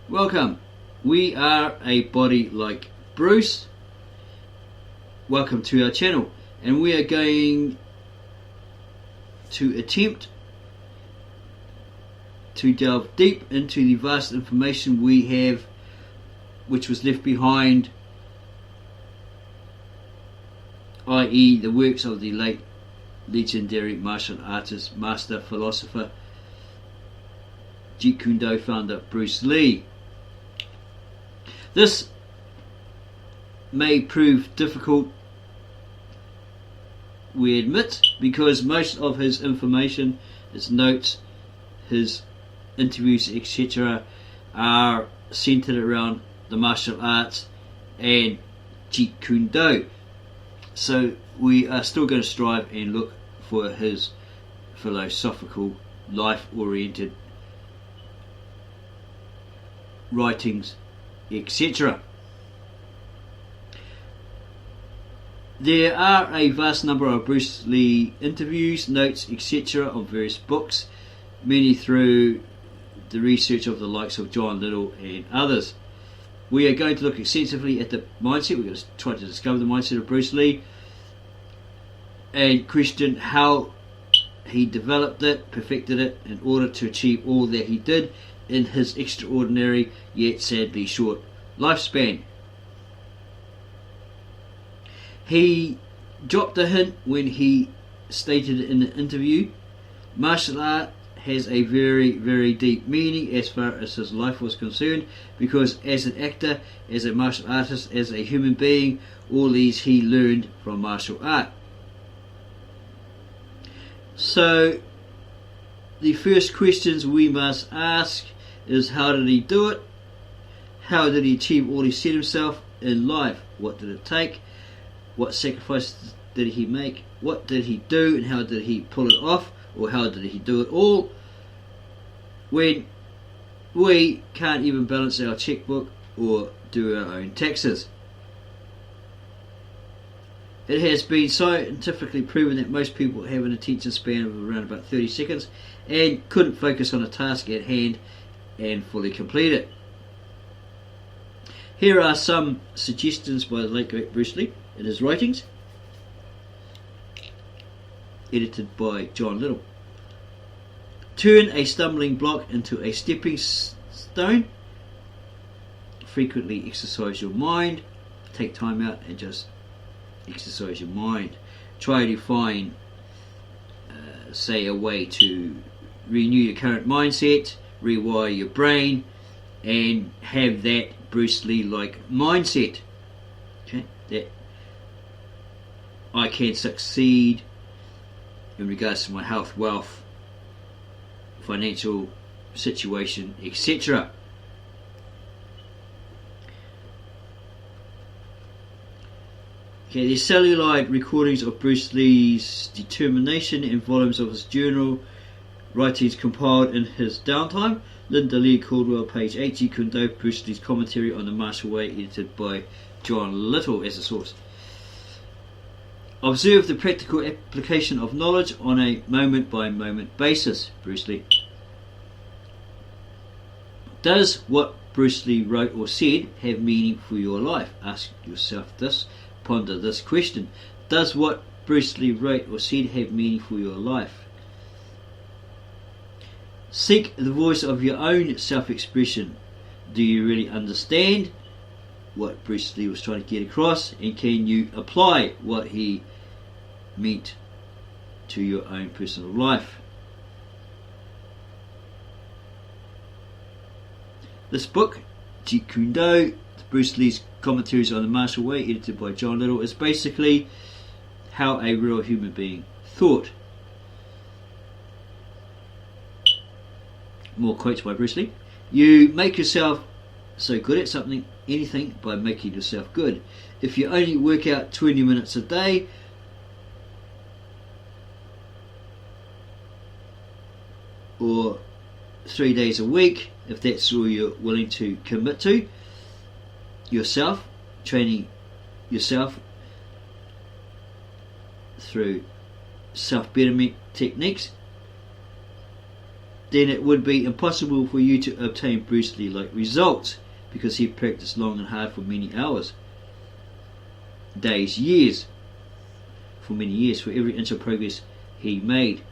Welcome. We are a body like Bruce. Welcome to our channel, and we are going to attempt to delve deep into the vast information we have which was left behind, i.e. the works of the late legendary martial artist, master, philosopher, Jeet Kune Do founder Bruce Lee. This may prove difficult, we admit, because most of his information, his notes, his interviews, etc. are centered around the martial arts and Jeet Kune Do. So we are still going to strive and look for his philosophical, life-oriented writings, etc. There are a vast number of Bruce Lee interviews, notes, etc. on various books, many through the research of the likes of John Little and others. We are going to look extensively at the mindset. We're going to try to discover the mindset of Bruce Lee and question how he developed it, perfected it, in order to achieve all that he did in his extraordinary yet sadly short lifespan. He dropped a hint when he stated in an interview, martial art has a very, very deep meaning as far as his life was concerned, because as an actor, as a martial artist, as a human being, all these he learned from martial art. So the first questions we must ask is, how did he do it? How did he achieve all he set himself in life? What did it take? What sacrifices did he make? What did he do, and how did he pull it off? Or how did he do it all when we can't even balance our checkbook or do our own taxes? It has been scientifically proven that most people have an attention span of around about 30 seconds and couldn't focus on a task at hand and fully complete it. Here are some suggestions by the late great Bruce Lee in his writings, edited by John Little. Turn a stumbling block into a stepping stone. Frequently exercise your mind. Take time out and just exercise your mind. Try to find, say, a way to renew your current mindset, rewire your brain, and have that Bruce Lee-like mindset. Okay, that I can succeed in regards to my health, wealth, financial situation, etc. Okay, the celluloid recordings of Bruce Lee's determination and volumes of his journal writings compiled in his downtime. Linda Lee Caldwell, page 8, Jeet Kune Do, Bruce Lee's commentary on the martial way, edited by John Little as a source. Observe the practical application of knowledge on a moment-by-moment basis. Bruce Lee. Does what Bruce Lee wrote or said have meaning for your life? Ask yourself this. Ponder this question. Does what Bruce Lee wrote or said have meaning for your life? Seek the voice of your own self-expression. Do you really understand what Bruce Lee was trying to get across, and can you apply what he meant to your own personal life? This book, Jeet Kune Do, Bruce Lee's commentaries on the martial way, edited by John Little, is basically how a real human being thought. More quotes by Bruce Lee. You make yourself so good at something, anything, by making yourself good. If you only work out 20 minutes a day, or 3 days a week, if that's all you're willing to commit to yourself, training yourself through self-betterment techniques, then it would be impossible for you to obtain Bruce Lee-like results, because he practiced long and hard for many hours, days, years, for many years, for every inch of progress he made.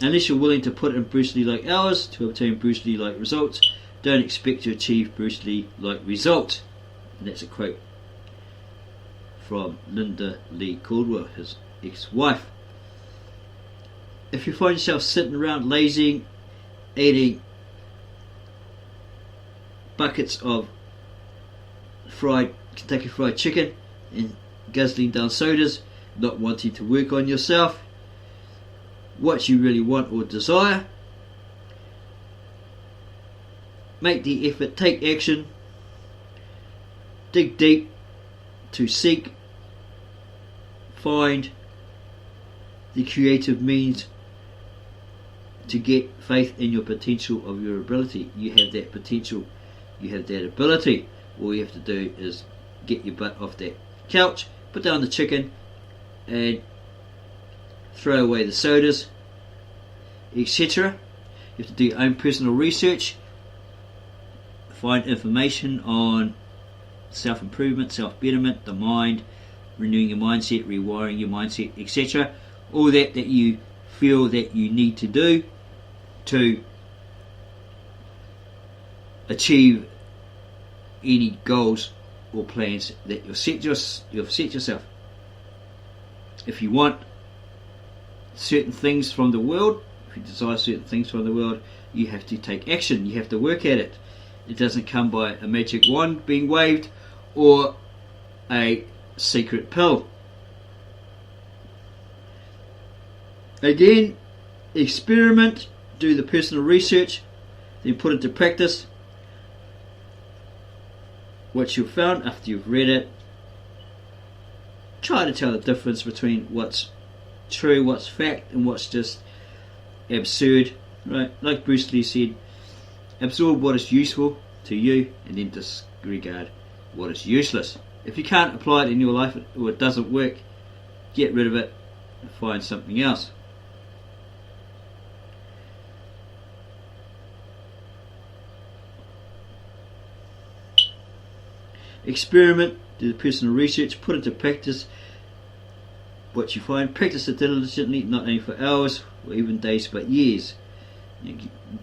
Unless you're willing to put in Bruce Lee-like hours to obtain Bruce Lee-like results, don't expect to achieve Bruce Lee-like results. And that's a quote from Linda Lee Caldwell, his ex-wife. If you find yourself sitting around lazing, eating buckets of fried Kentucky Fried Chicken and guzzling down sodas, not wanting to work on yourself, what you really want or desire, make the effort, take action, dig deep to seek, find the creative means to get faith in your potential of your ability. You have that potential, you have that ability. All you have to do is get your butt off that couch, put down the chicken, and throw away the sodas, etc. You have to do your own personal research, find information on self-improvement, self-betterment, the mind, renewing your mindset, rewiring your mindset, etc. All that you feel that you need to do to achieve any goals or plans that you've set yourself. If you want certain things from the world, if you desire certain things from the world, you have to take action, you have to work at it. It doesn't come by a magic wand being waved or a secret pill. Again, experiment, do the personal research, then put into practice what you've found after you've read it. Try to tell the difference between what's true, what's fact, and what's just absurd. Right? Like Bruce Lee said, absorb what is useful to you and then disregard what is useless. If you can't apply it in your life or it doesn't work, get rid of it and find something else. Experiment, do the personal research, put into practice what you find, practice it diligently, not only for hours or even days but years.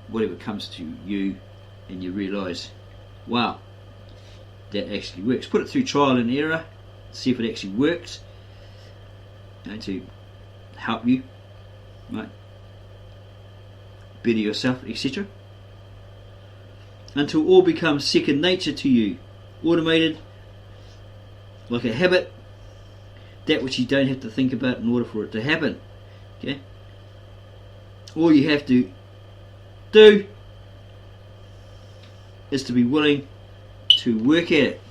Whatever comes to you and you realise, wow, that actually works. Put it through trial and error, see if it actually works, to help you, right, better yourself, etc. Until all becomes second nature to you, automated, like a habit, that which you don't have to think about in order for it to happen. Okay? All you have to do is to be willing to work at it.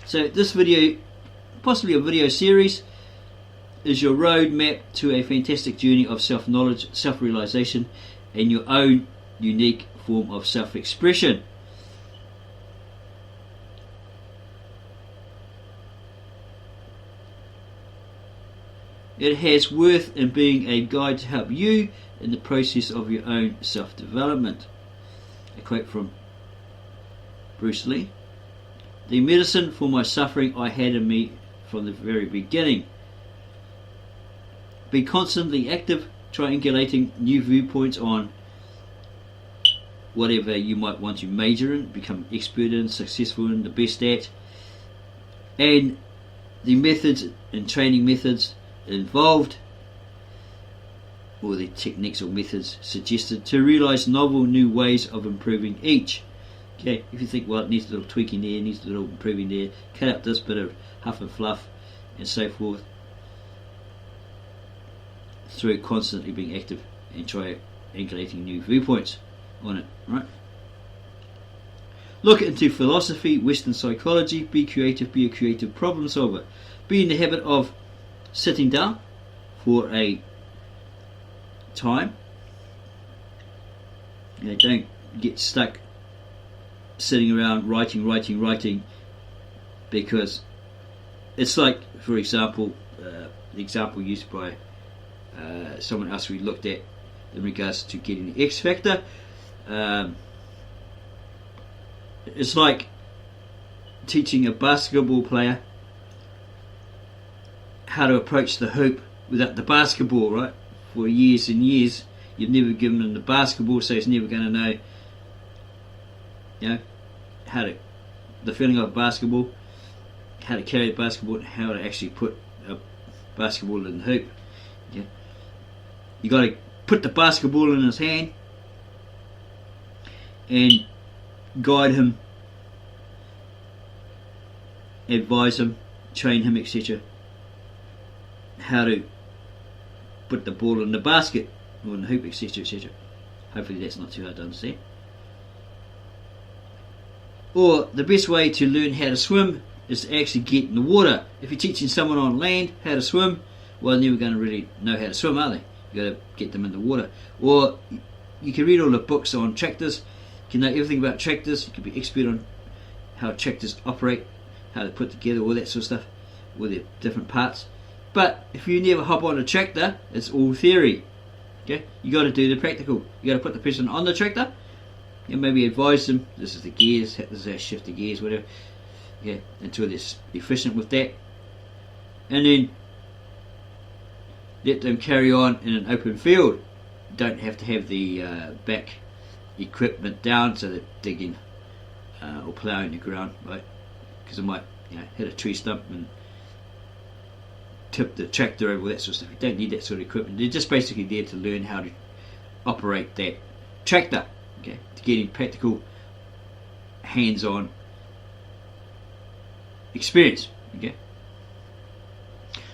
So this video, possibly a video series, is your roadmap to a fantastic journey of self-knowledge, self-realization, and your own unique form of self-expression. It has worth in being a guide to help you in the process of your own self-development. A quote from Bruce Lee. The medicine for my suffering I had in me from the very beginning. Be constantly active, triangulating new viewpoints on whatever you might want to major in, become expert in, successful in, the best at, and the methods and training methods involved, or the techniques or methods suggested, to realise novel new ways of improving each. Okay, if you think, well, it needs a little tweaking there, needs a little improving there, cut out this bit of huff and fluff and so forth, through constantly being active and triangulating new viewpoints on it, right? Look into philosophy, Western psychology, be creative, be a creative problem solver. Be in the habit of sitting down for a time. Don't get stuck sitting around writing, because it's like, for example, the example used by someone else we looked at in regards to getting the X Factor. It's like teaching a basketball player how to approach the hoop without the basketball, right? For years and years, you've never given him the basketball, so he's never going to know, how to, the feeling of basketball, how to carry the basketball, and how to actually put a basketball in the hoop. Yeah, you got to put the basketball in his hand and guide him, advise him, train him, etc. how to put the ball in the basket or in the hoop, etc, etc. Hopefully that's not too hard to understand. Or the best way to learn how to swim is to actually get in the water. If you're teaching someone on land how to swim, well, they're never going to really know how to swim, are they? You've got to get them in the water. Or you can read all the books on tractors, you can know everything about tractors, you can be expert on how tractors operate, how they're put together, all that sort of stuff, all their different parts. But if you never hop on a tractor, it's all theory. Okay, you got to do the practical. You got to put the person on the tractor, and maybe advise them. This is the gears. This is how to shift the gears, whatever. Yeah, until they're efficient with that, and then let them carry on in an open field. You don't have to have the back equipment down, so they're digging or ploughing the ground, right? Because it might, hit a tree stump and tip the tractor over, that sort of stuff. You don't need that sort of equipment. They're just basically there to learn how to operate that tractor, okay, to get in practical, hands-on experience, okay.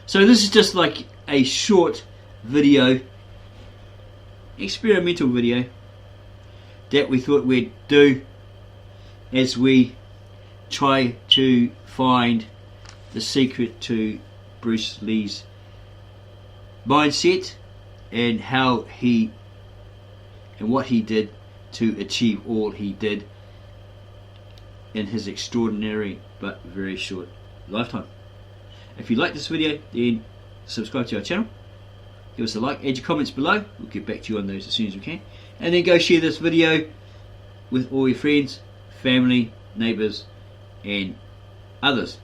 So this is just like a short video, experimental video, that we thought we'd do as we try to find the secret to Bruce Lee's mindset and how he and what he did to achieve all he did in his extraordinary but very short lifetime. If you like this video, then subscribe to our channel, give us a like, add your comments below, we'll get back to you on those as soon as we can, and then go share this video with all your friends, family, neighbours and others.